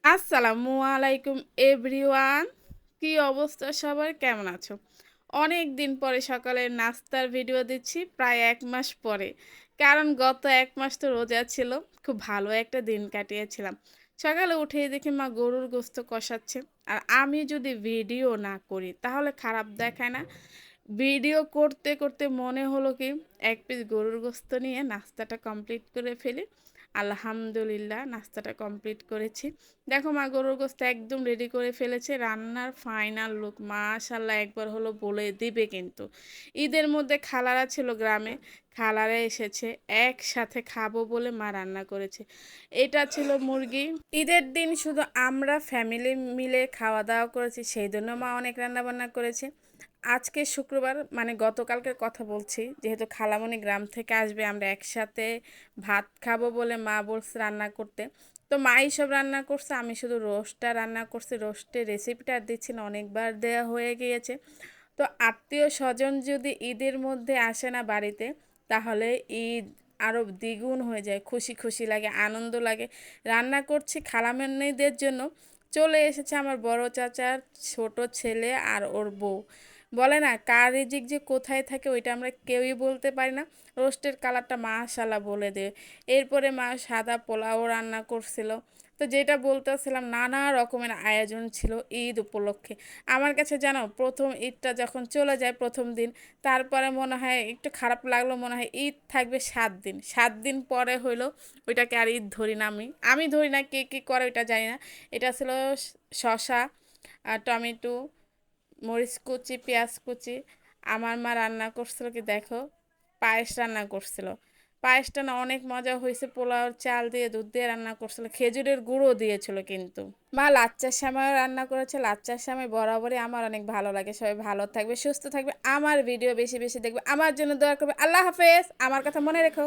আসসালামু আলাইকুম এভরিওয়ান। কি অবস্থা সবার, কেমন আছো? অনেক দিন পরে সকালের নাস্তার ভিডিও দিচ্ছি, প্রায় 1 মাস পরে। কারণ গত 1 মাস তো রোজা ছিল। খুব ভালো একটা দিন কাটিয়েছিলাম। সকালে উঠেই দেখি মা গরুর গোশত কষাচ্ছে। আর আমি যদি ভিডিও না করি তাহলে খারাপ দেখায় না? ভিডিও করতে করতে মনে হলো কি 1 পিস গরুর গোশত নিয়ে নাস্তাটা কমপ্লিট করে ফেলি। আলহামদুলিল্লাহ নাস্তাটা কমপ্লিট করেছি। দেখো মা গরুর গোশত একদম রেডি করে ফেলেছে। রান্নার ফাইনাল লুক মাশাআল্লাহ একবার হলো বলে দিবে কিন্তু। ঈদের মধ্যে খালারা ছিল গ্রামে, খালারা এসেছে, একসাথে খাবো বলে মা রান্না করেছে। এটা ছিল মুরগি। ঈদের দিন শুধু আমরা ফ্যামিলি মিলে খাওয়া দাওয়া করেছি, সেই জন্য মা অনেক রান্না বান্না করেছে। আজকে শুক্রবার, মানে গতকালকের কথা বলছি, যেহেতু খালামণি গ্রাম থেকে আসবে, আমরা একসাথে ভাত খাবো বলে মা বলছে রান্না করতে। তো মাই সব রান্না করছে, আমি শুধু রোস্টটা রান্না করছি। রোস্টের রেসিপিটা আর দিচ্ছি না, অনেকবার দেয়া হয়ে গিয়েছে। তো আত্মীয় স্বজন যদি ঈদের মধ্যে আসে না বাড়িতে, তাহলে ঈদ আরও দ্বিগুণ হয়ে যায়, খুশি খুশি লাগে, আনন্দ লাগে। রান্না করছি খালামণিদের জন্য। চলে এসেছে আমার বড় চাচার ছোট ছেলে আর ওর বউ। বলে না কার রিজিক যে কোথায় থাকে ওইটা আমরা কেউই বলতে পারি না। রোস্টের কালারটা মাশাল্লাহ বলে দেয়। এরপরে মা সাদা পোলাও রান্না করছিল। তো যেটা বলতেছিলাম, নানা রকমের আয়োজন ছিল ঈদ উপলক্ষে। আমার কাছে জানো, প্রথম ঈদটা যখন চলে যায় প্রথম দিন, তারপরে মনে হয় একটু খারাপ লাগলো, মনে হয় ঈদ থাকবে 7 দিন। 7 দিন পরে হইলো ওইটাকে আর ঈদ ধরি না। আমি ধরি না, কে কী করে ওইটা জানি না। এটা ছিল শসা আর টমেটো, মরিচ কুচি, পেঁয়াজ কুচি। আমার মা রান্না করছিল কি দেখো, পায়েস রান্না করছিল। পায়েসটা না অনেক মজা হয়েছে, পোলাওর চাল দিয়ে দুধ দিয়ে রান্না করছিল, খেজুরের গুঁড়ো দিয়েছিল কিন্তু। মা লাচ্চার সময়ও রান্না করেছে। লাচ্চার সময় বরাবরই আমার অনেক ভালো লাগে। সবাই ভালো থাকবে, সুস্থ থাকবে, আমার ভিডিও বেশি বেশি দেখবে, আমার জন্য দোয়া করবে। আল্লাহ হাফেজ, আমার কথা মনে রেখো।